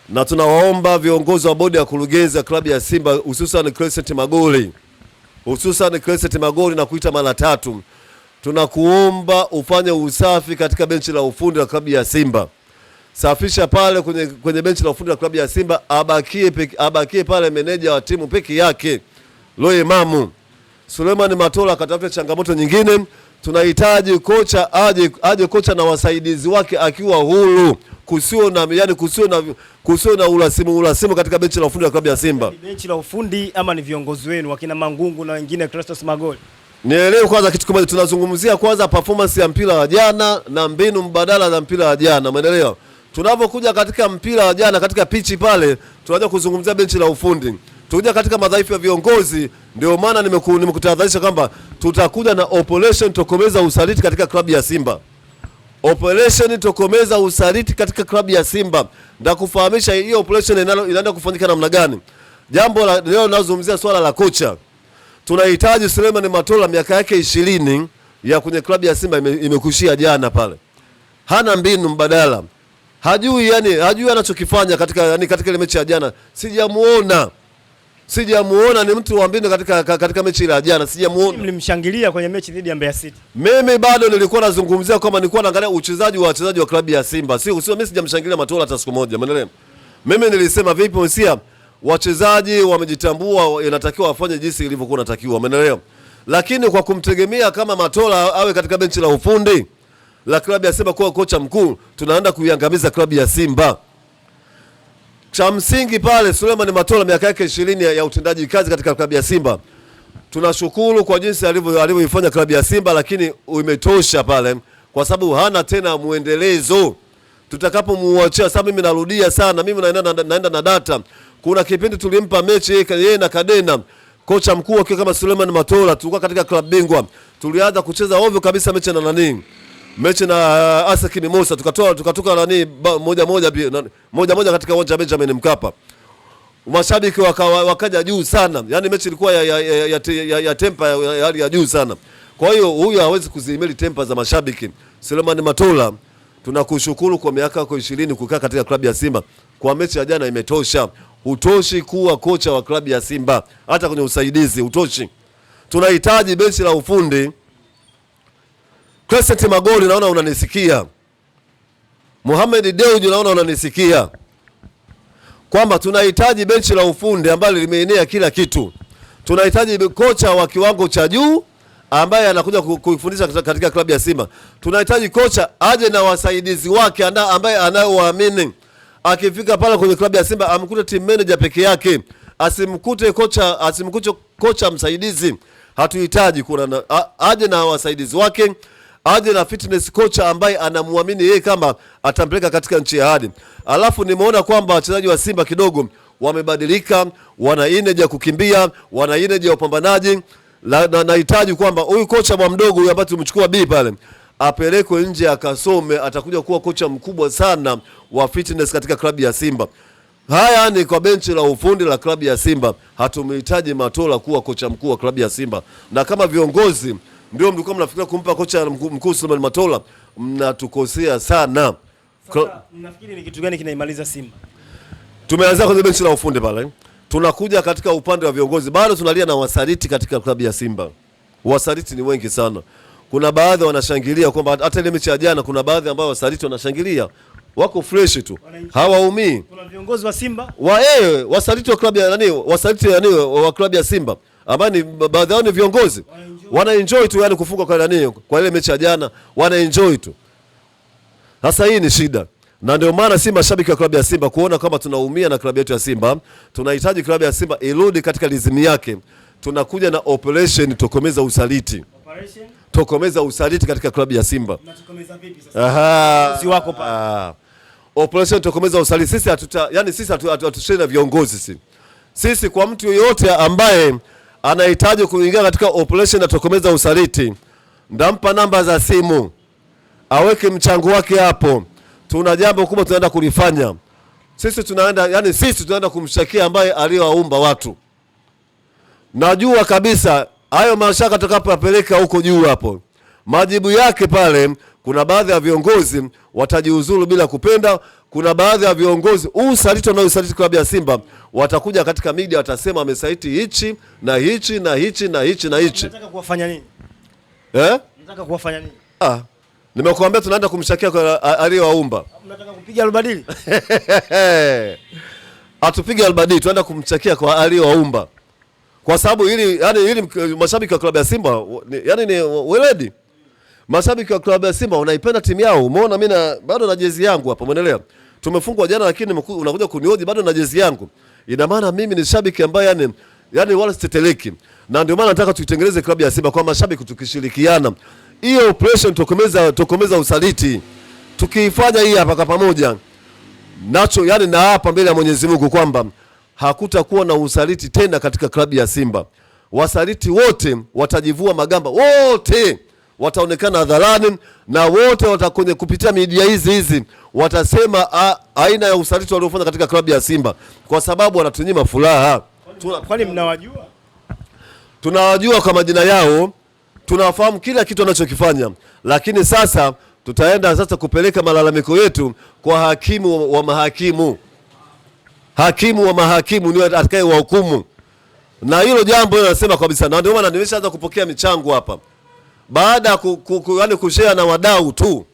na tunawaomba viongozi wa bodi ya kurugenzi ya klabu ya Simba hususan Crescent Magoli na kuita mara 3. Tunakuomba ufanye usafi katika benchi la ufundi la klabu ya Simba. Safisha pale kwenye benchi la ufundi la klabu ya Simba, abakie pale meneja wa timu peke yake Loe Mamu. Suleiman Matola akatafute changamoto nyingine. Tunahitaji kocha aje kocha na wasaidizi wake akiwa huru, kusio na urasimu katika benchi la ufundi la klabu ya Simba. Ni benchi la ufundi ama ni viongozi wenu wakina Mangungu na wengine Crescent Magoli? Nielewe kwanza kitu kimoja, tunazungumzia kwanza performance ya mpira wa jana na mbinu mbadala za mpira wa jana, umeelewa? Tunapokuja katika mpira wa jana katika pichi pale, tunaanza kuzungumzia benchi la ufundi. Tukija katika madhaifu ya viongozi, ndio maana nimekutahadharisha kwamba tutakuja na operation tokomeza usaliti katika klabu ya Simba. Operation tokomeza usaliti katika klabu ya Simba. Ndakufahamisha hiyo operation inaenda kufanyika namna gani. Jambo la leo nazungumzia swala la kocha. Tunahitaji Suleiman Matola, miaka yake 20 ya kwenye klabu ya Simba imekushia jana pale. Hana mbinu mbadala. Hajui anachokifanya katika ile mechi ya jana. Sijamuona ni mtu wa mbinu katika mechi ile ya jana. Sijamuona. Mlimshangilia kwenye mechi dhidi ya Mbeya City. Mimi bado nilikuwa nazungumzia kwamba nilikuwa naangalia wachezaji wa klabu ya Simba. Sio mimi sijamshangilia Matola hata siku moja. Umeelewa? Mimi nilisema vipi msia? Wachezaji wamejitambua, inatakiwa wafanye jinsi ilivyokuwa inatakiwa. Umeelewa? Lakini kwa kumtegemea kama Matola awe katika benchi la ufundi la klabu ya Simba kwa kocha mkuu, tunaenda kuiangamiza klabu ya Simba. Cha msingi pale Suleiman Matola, miaka yake 20 ya utendaji kazi katika klabu ya Simba. Tunashukuru kwa jinsi alivyoifanya klabu ya Simba, lakini imetosha pale kwa sababu hana tena muendelezo. Tutakapomuachia, sababu mimi narudia sana, mimi naenda na data. Kuna kipindi tulimpa mechi yeye na Kadena, kocha mkuu akiwa kama Suleiman Matola, tulikuwa katika klabu bingwa. Tulianza kucheza ovyo kabisa mechi na Asakini Musa, tukatoka moja katika uwanja wa Benjamin Mkapa. Mashabiki wakaja juu sana. Yaani mechi ilikuwa ya tempa ya hali ya juu sana. Kwa hiyo huyu hawezi kuzihimili tempa za mashabiki. Suleiman Matola, tunakushukuru kwa miaka yako 20 kukaa katika klabu ya Simba. Kwa mechi ya jana imetosha. Hutoshi kuwa kocha wa klabu ya Simba. Hata kwenye usaidizi hutoshi. Tunahitaji benchi la ufundi. Crescent Magoli, naona unanisikia. Mohamed Dewji, naona unanisikia. Kwamba tunahitaji benchi la ufundi ambalo limeenea kila kitu. Tunahitaji kocha wa kiwango cha juu ambaye anakuja kuifundisha katika klabu ya Simba. Tunahitaji kocha aje na wasaidizi wake ambaye anaowaamini. Akifika pale kwenye klabu ya Simba amkute team manager peke yake. Asimkute kocha msaidizi. Hatuhitaji kuna aje na wasaidizi wake. Aje na fitness coach ambaye anamuamini yeye kama atampeleka katika nchi ya ahadi. Alafu nimeona kwamba wachezaji wa Simba kidogo wamebadilika, wana energy ya kukimbia, wana energy ya upambanaji. Nahitaji kwamba huyu kocha bwa mdogo huyu ambaye tumechukua B pale apelekwe nje akasome, atakuja kuwa kocha mkubwa sana wa fitness katika klabu ya Simba. Haya ni kwa benchi la ufundi la klabu ya Simba. Hatumhitaji Matola kuwa kocha mkuu wa klabu ya Simba. Na kama viongozi ndio mlikuwa mnafikiria kumpa kocha mkuu Suleiman Matola, mnatukosea sana. Mnafikiri ni kitu gani kinaimaliza Simba? Tumeanza kwenye benchi la ufundi pale. Tunakuja katika upande wa viongozi. Bado tunalia na wasaliti katika klabu ya Simba. Wasaliti ni wengi sana. Kuna baadhi wanashangilia kwamba hata ile mechi ya jana kuna baadhi ambao wasaliti wanashangilia. Wako fresh tu. Hawaumii. Kuna viongozi wa Simba? Wasaliti wa klabu ya wa klabu ya Simba. Ambao ni baadhi yao ni viongozi. Wana enjoy tu yani kufunga kwa ile mechi ya jana, wana enjoy tu. Sasa hii ni shida. Na ndio maana Simba, shabiki wa klabu ya Simba, kuona kama tunaumia na klabu yetu ya Simba, tunahitaji klabu ya Simba irudi katika lizimu yake. Tunakuja na operation tokomeza usaliti. Operation tokomeza usaliti katika klabu ya Simba. Tunatokomeza vipi sasa? Si wako pale. Operation tokomeza usaliti. Sisi hatushiriki na viongozi sisi kwa mtu yoyote ambaye anahitaji kuingia katika operation na tokomeza usaliti, ndampa namba za simu, aweke mchango wake hapo. Tuna jambo kubwa tunaenda kulifanya. Sisi tunaenda kumshakia ambaye aliyowaumba watu. Najua kabisa hayo mashaka tutakapopeleka huko juu hapo, majibu yake pale kuna baadhi ya viongozi watajiuzuru bila kupenda kuna baadhi ya viongozi usaliti usaliti klabu ya Simba watakuja katika media watasema amesaliti hichi na hichi na hichi na hichi na hichi. Unataka kuwafanya nini? Unataka kuwafanya nini? Nimekuambia tunaenda kumshakia kwa aliyewaumba. Unataka kupiga albadili? Atupige albadili, tunaenda kumchakia kwa aliyewaumba. Kwa sababu ili mashabiki wa klabu ya Simba yani ni weledi. Mashabiki wa klabu ya Simba wanaipenda timu yao. Umeona mimi bado na jezi yangu hapa, umeelewa? Tumefungwa jana lakini unakuja kunioji bado na jezi yangu. Ina maana mimi ni shabiki ambaye yani wala siteteleki. Na ndio maana nataka tuitengeneze klabu ya Simba kwa mashabiki tukishirikiana. Hiyo operation tokomeza usaliti. Tukiifanya hii hapa kwa pamoja. Nacho yani na hapa mbele ya Mwenyezi Mungu kwamba hakutakuwa na usaliti tena katika klabu ya Simba. Wasaliti wote watajivua magamba, wote wataonekana hadharani na wote watakonye kupitia media hizi watasema aina ya usaliti waliofanya katika klabu ya Simba kwa sababu wanatunyima furaha. Kwani mnawajua? Tunawajua kwa majina yao, tunafahamu kila kitu wanachokifanya, lakini sasa tutaenda sasa kupeleka malalamiko yetu kwa hakimu wa mahakimu. Hakimu wa mahakimu ni atakaye wahukumu. Na hilo jambo nasema kabisa, na ndio maana nimeshaanza kupokea michango hapa. Baada ya yani kushare na wadau tu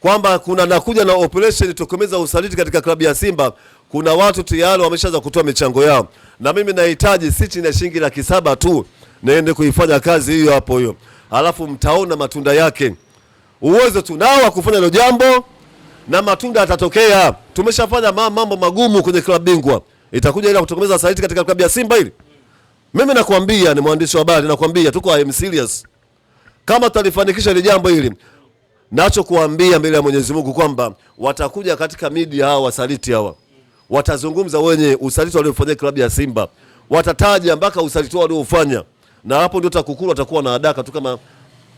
kwamba kuna nakuja na operation tokomeza usaliti katika klabu ya Simba, kuna watu tayari wameshaanza kutoa michango yao. Na mimi nahitaji si chini ya shilingi 700,000 tu naende kuifanya kazi hiyo hapo hiyo. Alafu mtaona matunda yake. Uwezo tunao kufanya hilo jambo na matunda yatatokea. Tumeshafanya mambo magumu kwenye klabu bingwa. Itakuja ile kutokomeza usaliti katika klabu ya Simba hili. Mimi nakwambia, ni mwandishi wa habari, nakwambia tuko I am serious. Kama talifanikisha ile jambo hili, nacho kuambia mbele ya Mwenyezi Mungu kwamba watakuja katika media hawa wasaliti hawa. Watazungumza wenye usaliti waliofanya klabu ya Simba. Watataja mpaka usaliti wao waliofanya. Na hapo ndio TAKUKURU watakuwa na adaka tu kama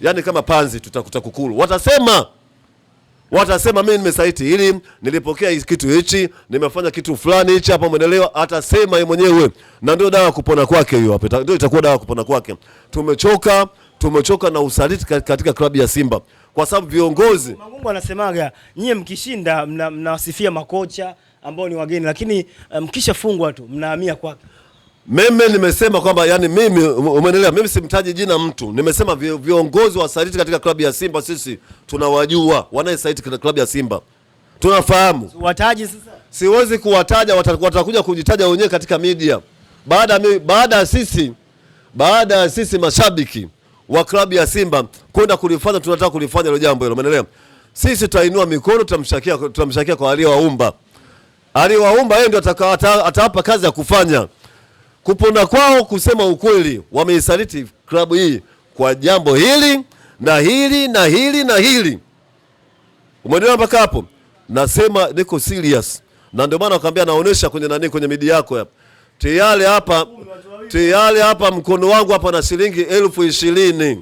yani kama panzi TAKUKURU. Watasema mimi nimesaliti hili, nilipokea kitu hichi, nimefanya kitu fulani hichi hapa, umeelewa? Atasema yeye mwenyewe na ndio dawa kupona kwake hiyo hapo. Ndio itakuwa dawa kupona kwake. Tumechoka na usaliti katika klabu ya Simba. Kwa sababu viongozi Mangungu anasemaga nyie mkishinda mnawasifia makocha ambao ni wageni, lakini mkishafungwa tu mnahamia kwake. Mimi nimesema kwamba yani mimi umeelewa, mimi simtaji jina mtu. Nimesema viongozi wa saliti katika klabu ya Simba sisi tunawajua, wanaesaliti katika klabu ya Simba. Tunafahamu. Wataji sasa? Siwezi kuwataja, watakuja kujitaja wenyewe katika media. Baada ya sisi mashabiki wa klabu ya Simba kwenda kulifanya, tunataka kulifanya hilo jambo hilo, umeelewa? Sisi tutainua mikono, tutamshakia kwa aliyewaumba. Aliyewaumba yeye ndio atawapa kazi ya kufanya. Kupona kwao kusema ukweli, wameisaliti klabu hii kwa jambo hili na hili na hili na hili. Umeelewa mpaka hapo? Nasema niko serious. Na ndio maana nakwambia naonesha kwenye media yako hapa. Tayari hapa mkono wangu hapa na shilingi 20,000.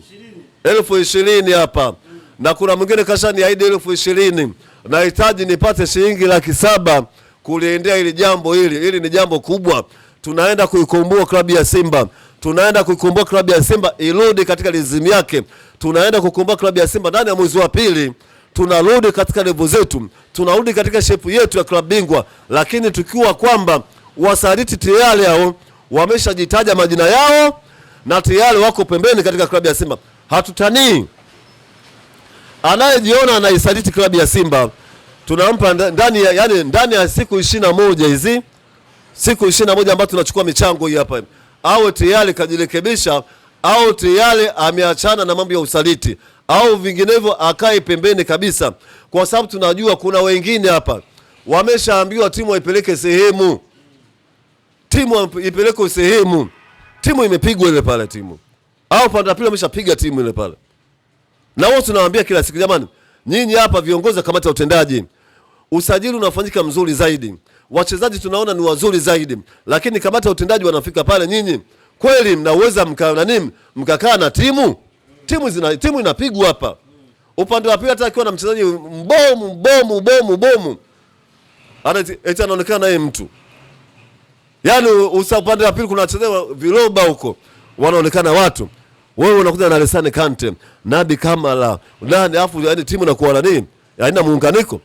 20,000 hapa. Na kuna mwingine kashani ahidi 20,000. Nahitaji nipate shilingi 700,000 kuliendea hili jambo hili. Hili ni jambo kubwa. Tunaenda kuikomboa klabu ya Simba. Tunaenda kuikomboa klabu ya Simba irudi katika lizimu yake. Tunaenda kuikomboa klabu ya Simba ndani ya mwezi wa pili. Tunarudi katika level zetu. Tunarudi katika shape yetu ya klabu bingwa, lakini tukiwa kwamba wasaliti tayari hao wameshajitaja majina yao na tayari wako pembeni katika klabu ya Simba. Hatutanii. Anayejiona anaisaliti klabu ya Simba tunampa ndani ya siku 21 hizi. Siku 21 ambazo tunachukua michango hii hapa. Au tayari kajirekebisha, au tayari ameachana na mambo ya usaliti, au vinginevyo akae pembeni kabisa. Kwa sababu tunajua kuna wengine hapa wameshaambiwa timu ipeleke sehemu. Timu ipeleke sehemu. Timu imepigwa ile pale timu. Au panda pili ameshapiga timu ile pale. Na wao tunawaambia kila siku, jamani, nyinyi hapa viongozi wa kamati ya utendaji, usajili unafanyika mzuri zaidi. Wachezaji tunaona ni wazuri zaidi, lakini kamati ya utendaji wanafika pale, nyinyi kweli mnaweza mkakaa na timu inapigwa hapa. Upande wa pili hata akiwa na mchezaji bomu eti anaonekana naye mtu. Yaani upande wa pili kuna wachezaji viroba huko wanaonekana watu. Wewe unakuja na Alessane Kante, Nabi Kamara, nani afu yani timu inakuwa nini? Haina muunganiko.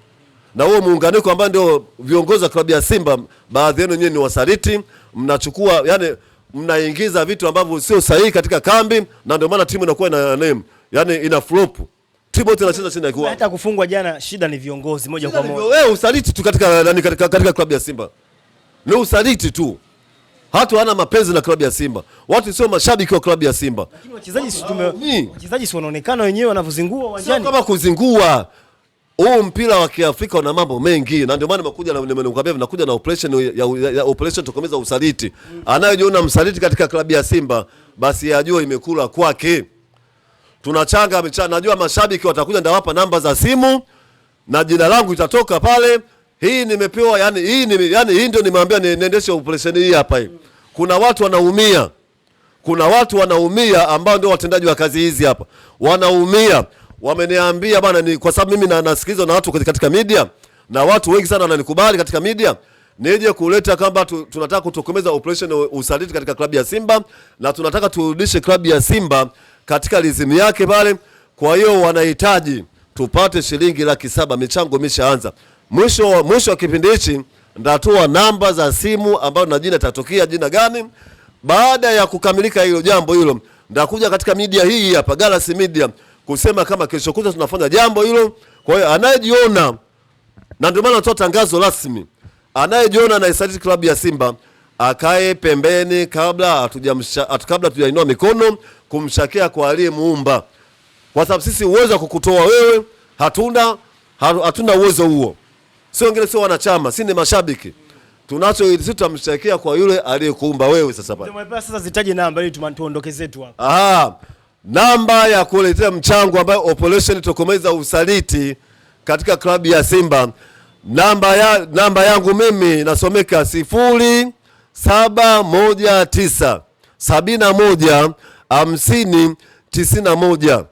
na huo muunganiko ambao ndio viongozi wa klabu ya Simba, baadhi yenu nyinyi ni wasaliti, mnachukua yani mnaingiza vitu ambavyo sio sahihi katika kambi, na ndio maana timu inakuwa yani ina flop. Timu yote inacheza chini ya kiwango. Hata kufungwa jana, shida ni viongozi moja kwa moja. Wewe usaliti tu katika klabu ya Simba. Ni usaliti tu. Hata wana mapenzi na klabu ya Simba. Watu sio mashabiki wa klabu ya Simba. Lakini wachezaji si wanaonekana wenyewe wanavyozingua uwanjani. Sio kama kuzingua. Huu mpira wa Kiafrika una mambo mengi, na ndio maana nimekuja na nimekuambia vinakuja na operation tokomeza usaliti. Anayejiona msaliti katika klabu ya Simba basi ajue imekula kwake. Tunachanga najua mashabiki watakuja, ndawapa namba za simu na jina langu itatoka pale. Hii nimepewa hii ndio nimeambia niendeshe operation hii hapa hii. Kuna watu wanaumia. Kuna watu wanaumia ambao ndio watendaji wa kazi hizi hapa. Wanaumia. Wameniambia bana, ni kwa sababu mimi nasikizwa na watu katika media na watu wengi sana wananikubali katika media, nije kuleta kwamba tunataka kutokomeza operation usaliti katika klabu ya Simba, na tunataka turudishe klabu ya Simba katika lizimu yake pale. Kwa hiyo wanahitaji tupate shilingi 700,000. Michango imeshaanza. Mwisho wa kipindi hichi ndatoa namba za simu ambayo na jina itatokea jina gani. Baada ya kukamilika hilo jambo hilo, ndakuja katika media hii hapa Galaxy Media kusema kama kesho kutwa tunafanya jambo hilo. Kwa hiyo anayejiona, na ndio maana natoa tangazo rasmi, anayejiona na isaliti klabu ya Simba akae pembeni kabla tujainua mikono kumshakia kwa aliyemuumba, kwa sababu sisi uwezo wa kukutoa wewe hatuna uwezo huo. Sio wengine, sio wanachama, sisi ni mashabiki. Sisi tutamshakia kwa yule aliyekuumba wewe. Sasa sasa zitaje namba ili tuondoke zetu hapa. Namba ya kuletea mchango ambayo operation tokomeza usaliti katika klabu ya Simba. Namba yangu mimi nasomeka 0719 71 50 91.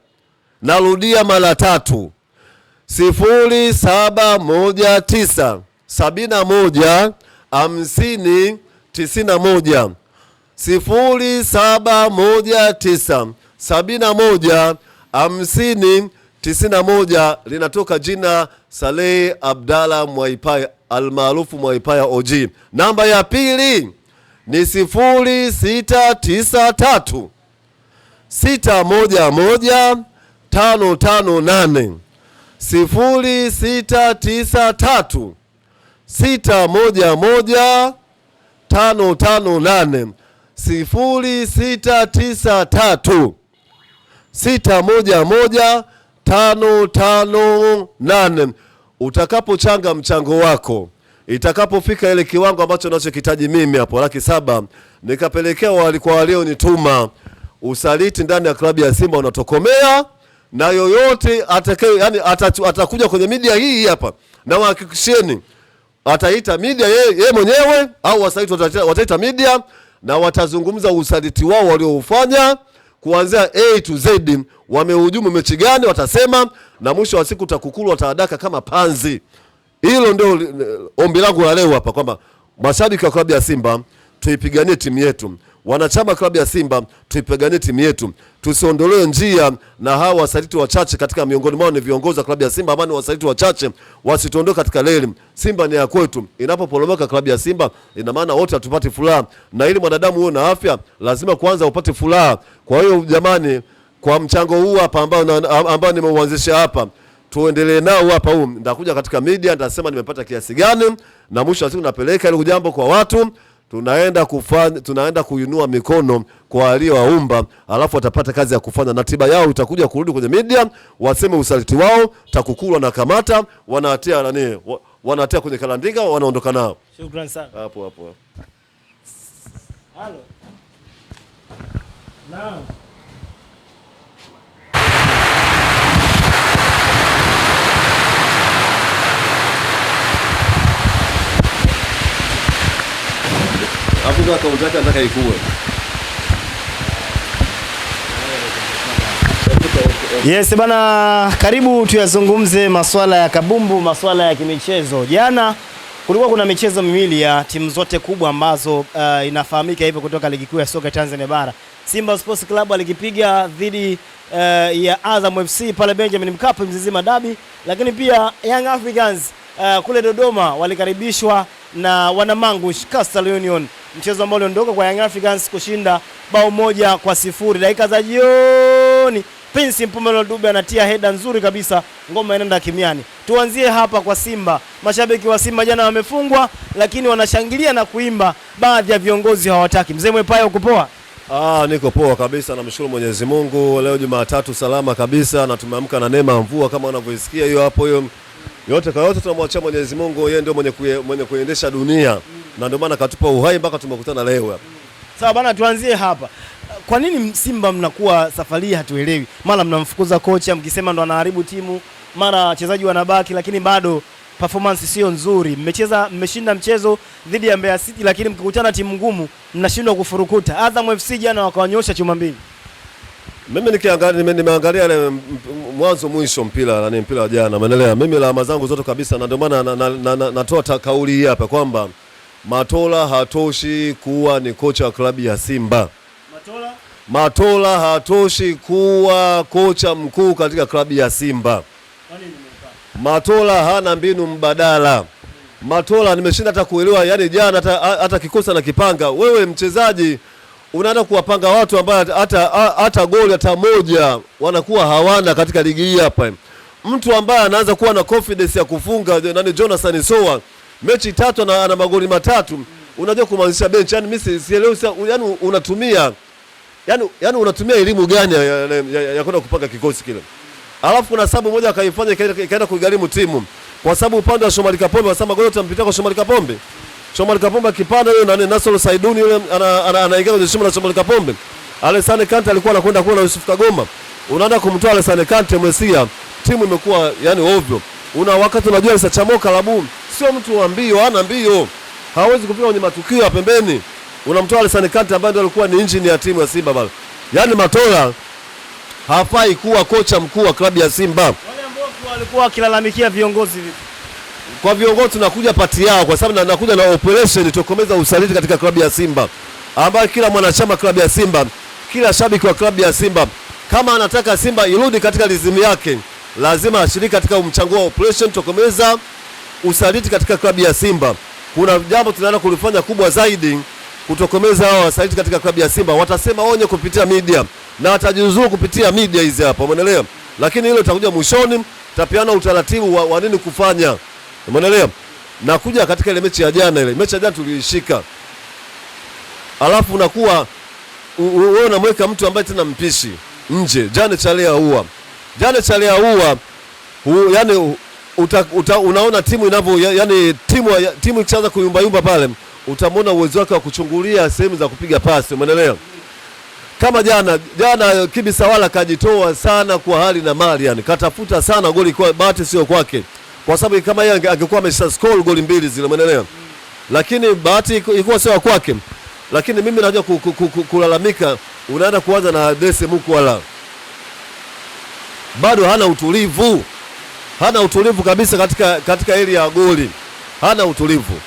Narudia mara 3. 0719 71 50 91. 0719 71 50 91. Linatoka jina Saleh Abdalla Mwaipaya almaarufu Mwaipaya OG. Namba ya pili ni 0693 611 558. 0693 611 558. 0693 611 558. Utakapochanga mchango wako, itakapofika ile kiwango ambacho ninachokitaji mimi hapo 700,000, nikapelekea walionituma, usaliti ndani ya klabu ya Simba unatokomea, na yoyote atakuja kwenye media hii hapa, na wahakikisheni ataita media yeye mwenyewe au wasaliti wataita media, na watazungumza usaliti wao walioufanya kuanzia A to Z. Wamehujumu mechi gani watasema, na mwisho wa siku TAKUKURU watadaka kama panzi. Hilo ndio ombi langu la leo hapa, kwamba mashabiki wa klabu ya Simba tuipiganie timu yetu, wanachama klabu ya Simba tuipiganie timu yetu, tusiondolewe njia na hawa wasaliti wachache. Katika miongoni mwao ni viongozi wa klabu ya Simba ambao ni wasaliti wachache, wasituondoke katika reli. Simba ni ya kwetu. Inapoporomoka klabu ya Simba, ina maana wote hatupati furaha, na ili mwanadamu uwe na afya lazima kwanza upate furaha. Kwa hiyo jamani, kwa mchango huu hapa ambao nimeuanzisha hapa, tuendelee nao hapa. Huu ndakuja katika media nitasema nimepata kiasi gani, na mwisho wa siku napeleka ile jambo kwa watu. Tunaenda kuinua mikono kwa aliyowaumba, alafu watapata kazi ya kufanya, na tiba yao itakuja kurudi kwenye media, waseme usaliti wao TAKUKURU na kamata wanatia kwenye kalandinga, wanaondoka nao. Shukrani sana. Hapo. Halo. Naam. Hapo akaunti yake nataka ikue. Yes bana, karibu tuyazungumze masuala ya kabumbu, masuala ya kimichezo. Jana kulikuwa kuna michezo miwili ya timu zote kubwa ambazo inafahamika hivyo kutoka ligi kuu ya soka Tanzania bara. Simba Sports Club alikipiga dhidi ya Azam FC pale Benjamin Mkapa Mzizima Dabi, lakini pia Young Africans kule Dodoma walikaribishwa na Wanamangush Coastal Union, mchezo ambao uliondoka kwa Young Africans kushinda bao 1-0. Dakika za jioni Prince Mpumelelo Dube anatia heda nzuri kabisa, ngoma inaenda kimiani. Tuanzie hapa kwa Simba. Mashabiki wa Simba jana wamefungwa, lakini wanashangilia na kuimba, baadhi ya viongozi hawataki. Mzee Mwepayo, uko poa? Niko poa kabisa, namshukuru Mwenyezi Mungu. Leo Jumatatu salama kabisa na tumeamka na neema mvua kama unavyosikia hiyo hapo. Hiyo yote kwa yote tunamwachia Mwenyezi Mungu, yeye ndio mwenye kuendesha dunia na ndio maana katupa uhai mpaka tumekutana leo hapa. Sawa bana, tuanzie hapa. Kwa nini Simba mnakuwa safari hatuelewi? Mara mnamfukuza kocha mkisema ndo anaharibu timu, mara wachezaji wanabaki, lakini bado performance sio nzuri. Mmeshinda mchezo dhidi ya Mbeya City, lakini mkikutana timu ngumu mnashindwa kufurukuta. Azam FC jana wakawanyosha chuma mbili. Mimi nimeangalia ile mwanzo mwisho mpira wa jana, umeelewa? Mimi lawama zangu zote kabisa, na ndio maana natoa kauli hii hapa kwamba Matola hatoshi kuwa ni kocha wa klabu ya Simba. Matola hatoshi kuwa kocha mkuu katika klabu ya Simba. Matola hana mbinu mbadala. Matola nimeshinda hata kuelewa, yani jana hata kikosa na kipanga. Wewe mchezaji unaenda kuwapanga watu ambao hata goli hata moja wanakuwa hawana katika ligi hii hapa. Mtu ambaye anaanza kuwa na confidence ya kufunga Jonathan Soa mechi 3 na ana magoli 3, unajua kumaanisha bench. Yani mimi sielewi, yani unatumia elimu gani ya kwenda kupanga kikosi kile? Alafu kuna sababu moja akaifanya ikaenda kuigharimu timu, kwa sababu upande wa Shomari Kapombe wasema goli utampita kwa Shomari Kapombe. Shomari Kapombe akipanda yule na Nasoro Saiduni yule anaingia kwenye shimo la Shomari Kapombe. Alessane Kante alikuwa anakwenda kuona Yusuf Kagoma. Unaenda kumtoa Alessane Kante Mwesia, timu imekuwa yani ovyo. Wakati unajua Isa Chamoka Labu sio mtu wa mbio, hana mbio. Hawezi kufika kwenye matukio ya pembeni. Unamtoa Alessane Kante ambaye alikuwa ni engine ya timu ya Simba bali. Yaani Matola hafai kuwa kocha mkuu wa klabu ya Simba. Wale ambao walikuwa wakilalamikia viongozi vipi? Kwa viongozi tunakuja pati yao, kwa sababu nakuja na operation tokomeza usaliti katika klabu ya Simba, ambayo kila mwanachama klabu ya Simba, kila shabiki wa klabu ya Simba, kama anataka Simba irudi katika lizimu yake, lazima ashiriki katika mchango wa operation tokomeza usaliti katika klabu ya Simba. Kuna jambo tunaenda kulifanya kubwa zaidi kutokomeza hao wasaliti katika klabu ya Simba. Watasema onye kupitia media na watajuzuru kupitia media hizi hapa, umeelewa? Lakini hilo itakuja mwishoni, tapiana utaratibu wa nini kufanya, umeelewa? Na kuja katika ile mechi ya jana, ile mechi ya jana tuliishika. Alafu unakuwa wewe unamweka mtu ambaye tena mpishi nje. Jana Chalea huwa yani unaona timu inavyo, yani timu ikianza kuyumba pale, utamwona uwezo wake wa kuchungulia sehemu za kupiga pasi, umeelewa? Kama jana Kibi Sawala kajitoa sana kwa hali na mali, yani katafuta sana goli, kwa bahati sio kwake, kwa sababu kama yeye angekuwa amesha score goli 2 zile, umeelewa? Lakini bahati ilikuwa sio kwake. Lakini mimi najua kulalamika, unaenda kuanza na Dese Mukwala, bado hana utulivu kabisa katika area ya goli, hana utulivu.